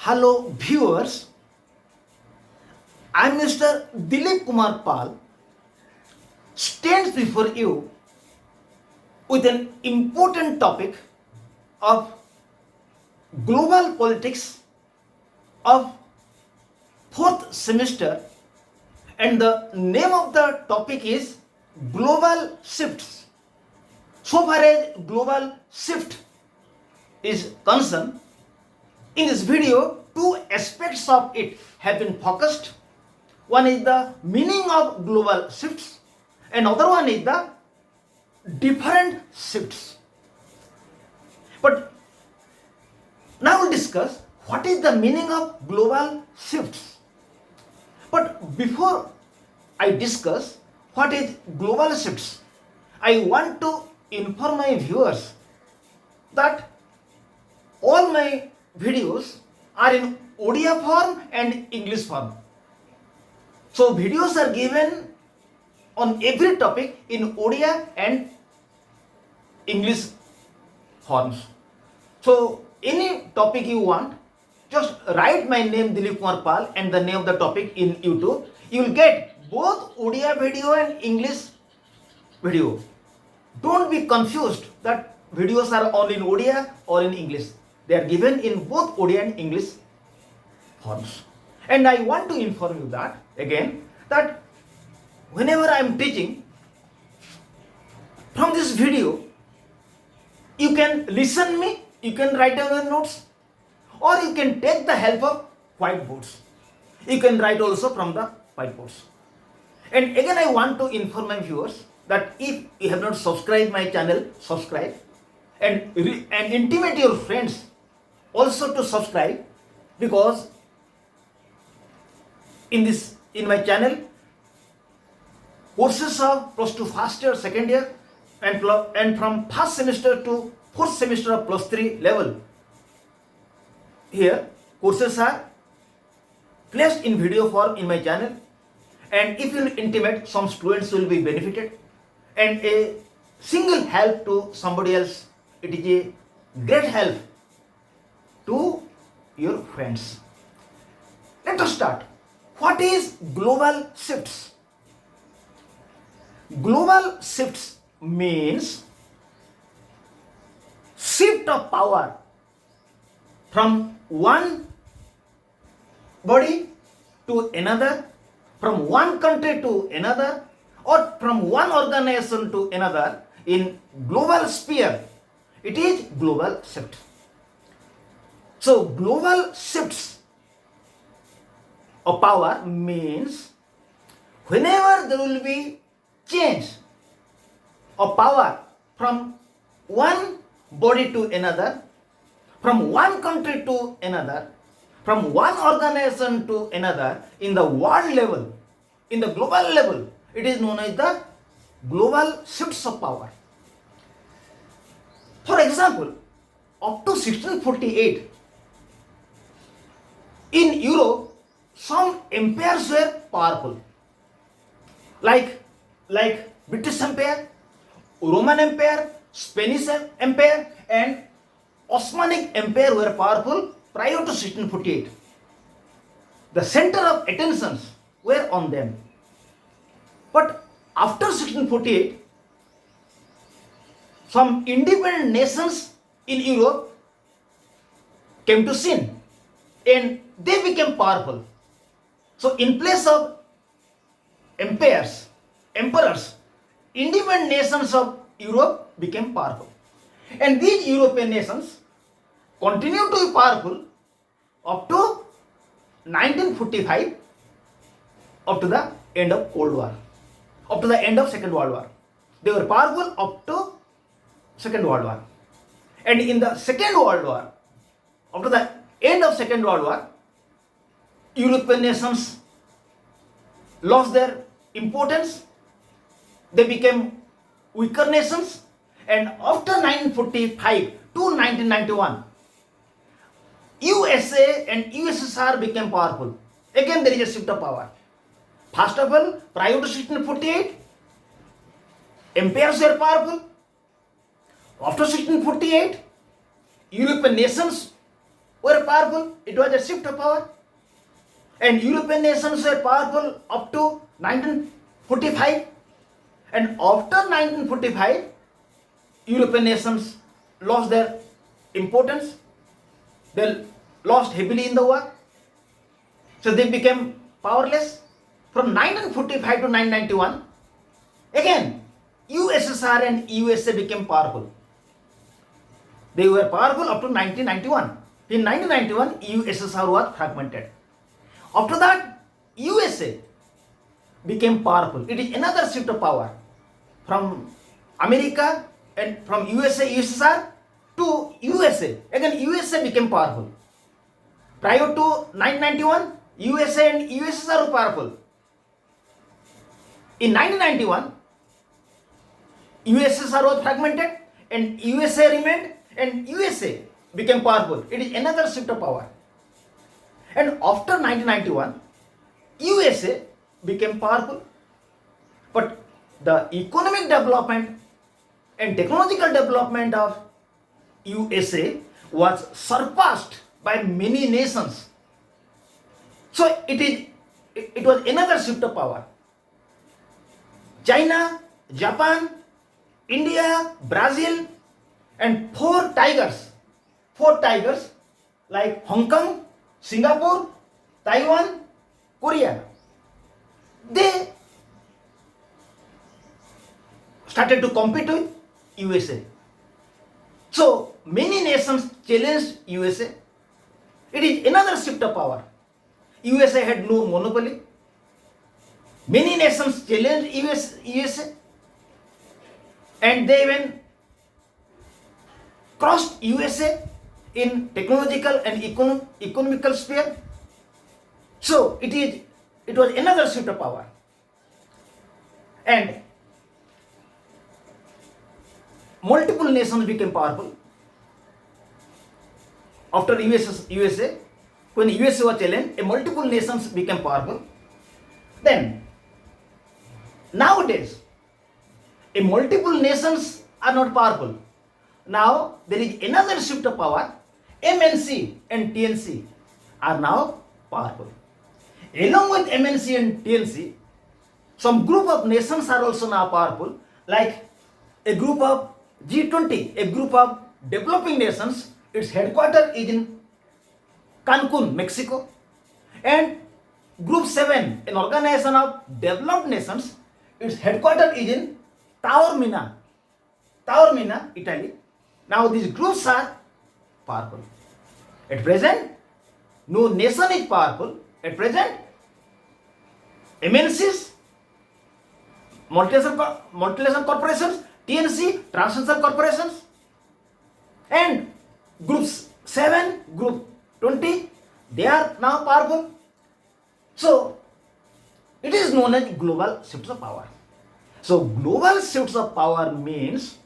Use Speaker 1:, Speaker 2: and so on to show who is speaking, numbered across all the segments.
Speaker 1: Hello viewers, I am Mr. Dilip Kumar Pal, stands before you with an important topic of global politics of fourth semester, and the name of the topic is global shifts. So far as global shift is concerned, in this video, two aspects of it have been focused. One is the meaning of global shifts, and other one is the different shifts. But now we'll discuss what is the meaning of global shifts. But before I discuss what is global shifts, I want to inform my viewers that all my videos are in Odia form and English form. So videos are given on every topic in Odia and English forms. So any topic you want, just write my name Dilip Kumar Pal and the name of the topic in YouTube. You will get both Odia video and English video. Don't be confused that videos are only in Odia or in English. They are given in both Odia and English forms. And I want to inform you that again, that whenever I am teaching, from this video, you can listen me, you can write down your notes, or you can take the help of whiteboards. You can write also from the whiteboards. And again, I want to inform my viewers that if you have not subscribed my channel, subscribe, and intimate your friends also to subscribe, because in my channel, courses of plus 2 first year, second year, and from first semester to fourth semester of plus 3 level, here courses are placed in video form in my channel. And if you intimate, some students will be benefited, and a single help to somebody else, it is a great help to your friends. Let us start. What is global shifts? Global shifts means shift of power from one body to another, from one country to another, or from one organization to another in global sphere. It is global shift. So global shifts of power means whenever there will be change of power from one body to another, from one country to another, from one organization to another in the world level, in the global level, it is known as the global shifts of power. For example, up to 1648, in Europe, some empires were powerful, like British Empire, Roman Empire, Spanish Empire, and Osmanic Empire were powerful prior to 1648. The center of attentions were on them. But after 1648, some independent nations in Europe came to scene, and they became powerful. So in place of emperors, independent nations of Europe became powerful. And these European nations continued to be powerful up to 1945, up to the end of Cold War, up to the end of Second World War. They were powerful up to Second World War. And in the Second World War, up to the end of Second World War, European nations lost their importance. They became weaker nations. And after 1945 to 1991, USA and USSR became powerful. Again, there is a shift of power. First of all, prior to 1648, empires were powerful. After 1648, European nations were powerful. It was a shift of power. And European nations were powerful up to 1945. And after 1945, European nations lost their importance. They lost heavily in the war. So they became powerless. From 1945 to 1991, again, USSR and USA became powerful. They were powerful up to 1991. In 1991, USSR was fragmented. After that, USA became powerful. It is another shift of power from America and from USA, USSR to USA. Again, USA became powerful. Prior to 1991, USA and USSR were powerful. In 1991, USSR was fragmented and USA remained and USA became powerful. It is another shift of power. And after 1991, USA became powerful. But the economic development and technological development of USA was surpassed by many nations. So it was another shift of power. China, Japan, India, Brazil, and four tigers like Hong Kong, Singapore, Taiwan, Korea, they started to compete with USA. So many nations challenged USA. It is another shift of power. USA had no monopoly. Many nations challenged USA and they even crossed USA in technological and economical sphere. So it was another shift of power. And multiple nations became powerful. After USA, when USA was challenged, multiple nations became powerful. Then, nowadays, multiple nations are not powerful. Now, there is another shift of power. MNC and TNC are now powerful. Along with MNC and TNC, some group of nations are also now powerful, like a group of G20, a group of developing nations. Its headquarters is in Cancun, Mexico. And Group 7, an organization of developed nations, its headquarters is in Taormina, Italy. Now these groups are powerful. At present, no nation is powerful. At present, MNCs, multinational corporations, TNC, transnational corporations, and groups 7, group 20, they are now powerful. So, it is known as global shifts of power. So, global shifts of power means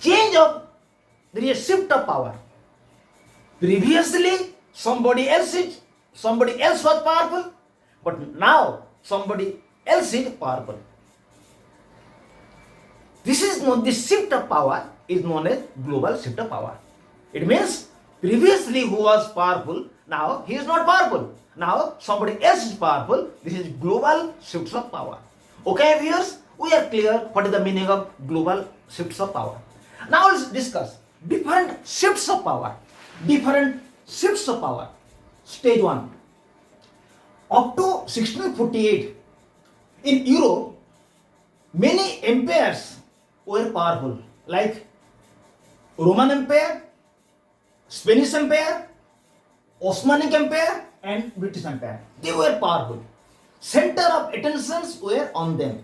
Speaker 1: there is a shift of power. Previously, somebody else was powerful, but now somebody else is powerful. This shift of power is known as global shift of power. It means previously who was powerful, now he is not powerful. Now somebody else is powerful. This is global shifts of power. Okay, viewers, we are clear what is the meaning of global shifts of power. Now let's discuss different shifts of power. Stage 1. Up to 1648, in Europe, many empires were powerful, like Roman Empire, Spanish Empire, Osmanic Empire, and British Empire. They were powerful. Center of attentions were on them.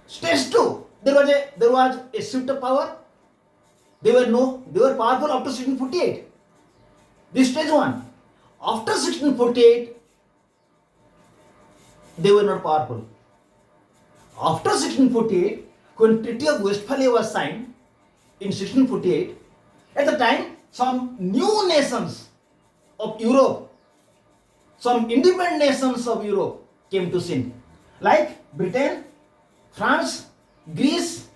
Speaker 1: Stage 2, there was a shift of power. They were powerful up to 1648. This stage 1. After 1648, they were not powerful. After 1648, when Treaty of Westphalia was signed in 1648, at the time, some new nations of Europe, some independent nations of Europe came to scene, like Britain, France, Greece,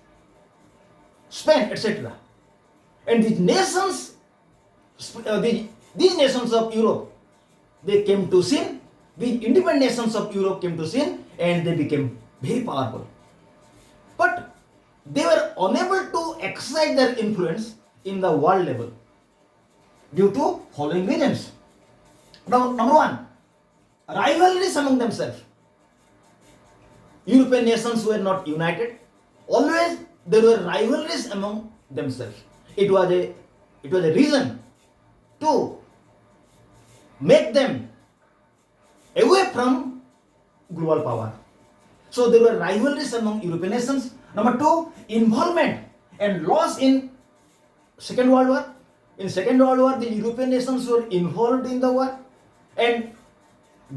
Speaker 1: Spain, etc. And these nations of Europe, they came to sin. The independent nations of Europe came to sin, and they became very powerful. But they were unable to exercise their influence in the world level due to following reasons. Now, number one, rivalries among themselves. European nations were not united. Always there were rivalries among themselves. It was a reason to make them away from global power. So there were rivalries among European nations. Number two, involvement and loss in Second World War. In Second World War, the European nations were involved in the war, and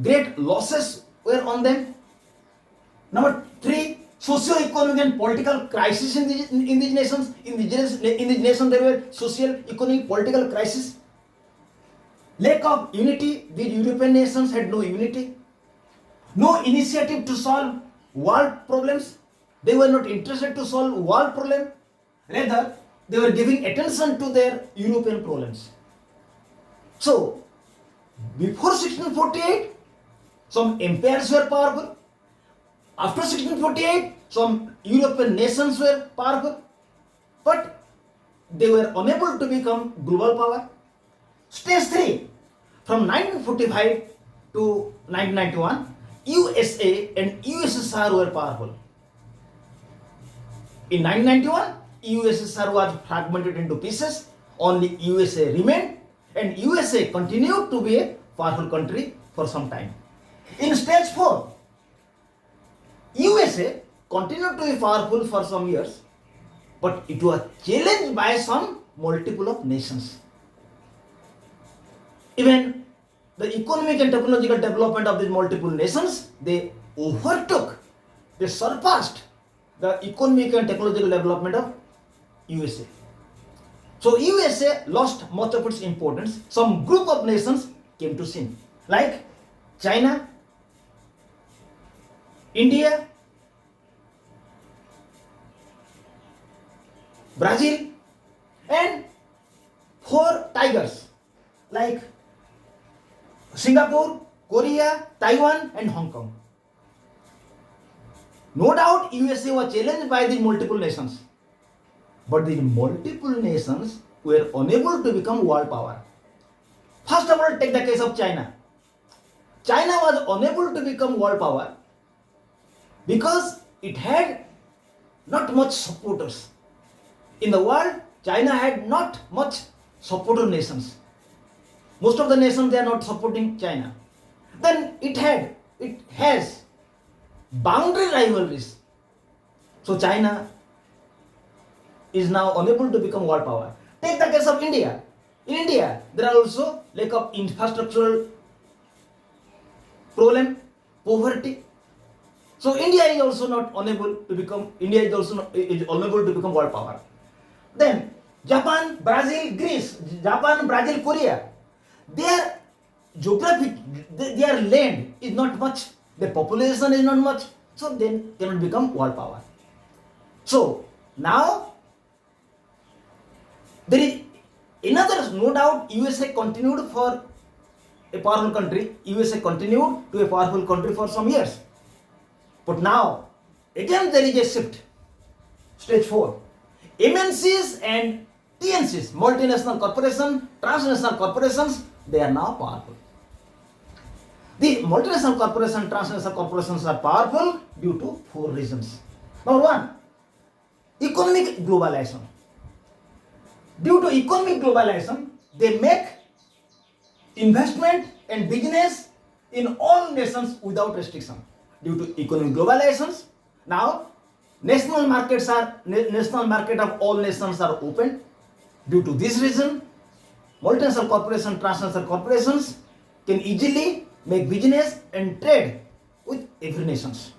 Speaker 1: great losses were on them. Number three, socio-economic and political crisis in these nations. In these nations, there were socio-economic political crisis. Lack of unity. The European nations had no unity. No initiative to solve world problems. They were not interested to solve world problem. Rather, they were giving attention to their European problems. So, before 1648, some empires were powerful. After 1648, some European nations were powerful. But they were unable to become global power. Stage 3, from 1945 to 1991, USA and USSR were powerful. In 1991, USSR was fragmented into pieces. Only USA remained, and USA continued to be a powerful country for some time. In stage 4, USA continued to be powerful for some years, but it was challenged by some multiple of nations. Even the economic and technological development of these multiple nations, they surpassed the economic and technological development of USA. So USA lost much of its importance. Some group of nations came to sin, like China, India, Brazil, and 4 tigers like Singapore, Korea, Taiwan, and Hong Kong. No doubt USA was challenged by these multiple nations, but these multiple nations were unable to become world power. First of all, take the case of China. China was unable to become world power because it had not much supporters. In the world, China had not much supporter nations. Most of the nations, they are not supporting China. Then it has boundary rivalries. So China is now unable to become world power. Take the case of India. In India, there are also lack of infrastructural problem, poverty. So India is also unable to become world power. Then Japan, Brazil, Greece, Korea, their geographic, their land is not much, their population is not much, so they cannot become world power. So now there is another, no doubt USA continued for a powerful country. USA continued to a powerful country for some years. But now, again there is a shift. Stage 4. MNCs and TNCs, multinational corporations, transnational corporations, they are now powerful. The multinational corporations, transnational corporations are powerful due to 4 reasons. Number 1, economic globalization. Due to economic globalization, they make investment and business in all nations without restriction. Due to economic globalizations, now national market of all nations are open. Due to this reason, multinational corporations, transnational corporations can easily make business and trade with every nations.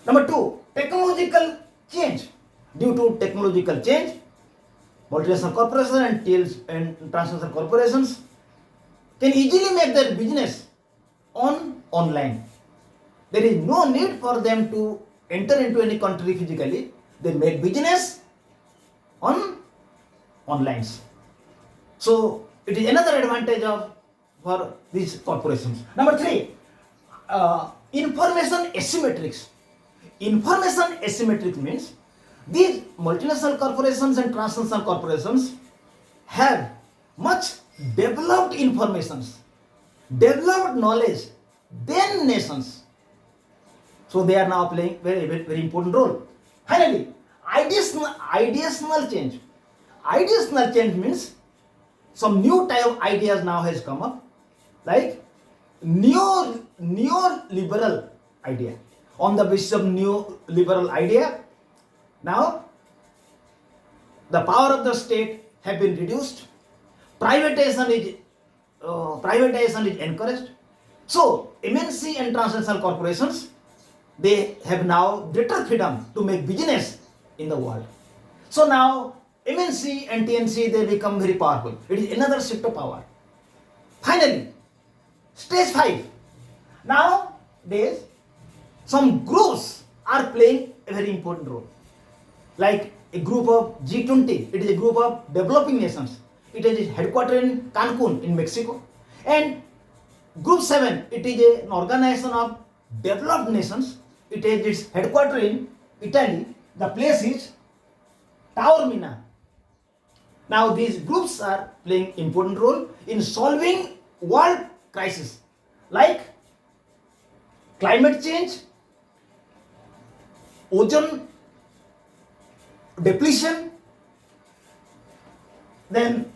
Speaker 1: Number 2, technological change. Due to technological change, multinational corporations and transnational corporations can easily make their business online. There is no need for them to enter into any country physically. They make business online. So it is another advantage for these corporations. Number three, information asymmetrics. Information asymmetric means these multinational corporations and transnational corporations have much developed informations, developed knowledge than nations. So they are now playing very important role. Finally, ideational change. Ideational change means some new type of ideas now has come up, like neoliberal idea. On the basis of neoliberal idea, now the power of the state have been reduced. Privatization is encouraged. So MNC and transnational corporations, they have now greater freedom to make business in the world. So now MNC and TNC, they become very powerful. It is another shift of power. Finally, stage 5. Nowadays, some groups are playing a very important role. Like a group of G20, it is a group of developing nations. It is headquartered in Cancun in Mexico. And Group 7, it is an organization of developed nations. It is its headquartered in Italy. The place is Taormina. Now these groups are playing important role in solving world crisis like climate change, ozone depletion, then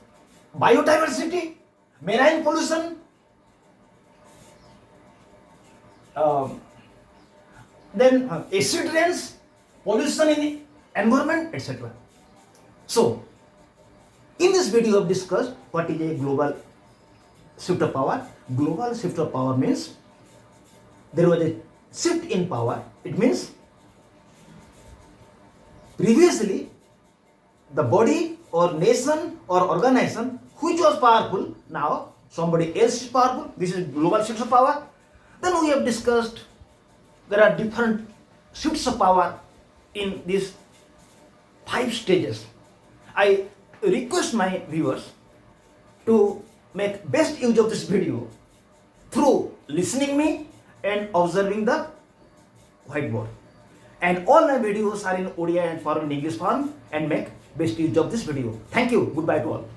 Speaker 1: biodiversity, marine pollution, then acid rains, pollution in environment, etc. So, in this video, I have discussed what is a global shift of power. Global shift of power means there was a shift in power. It means previously the body or nation or organization which was powerful, now somebody else is powerful. This is global shift of power. Then we have discussed there are different shifts of power in these 5 stages. I request my viewers to make best use of this video through listening me and observing the whiteboard. And all my videos are in Odia and foreign English form, and make best use of this video. Thank you. Goodbye to all.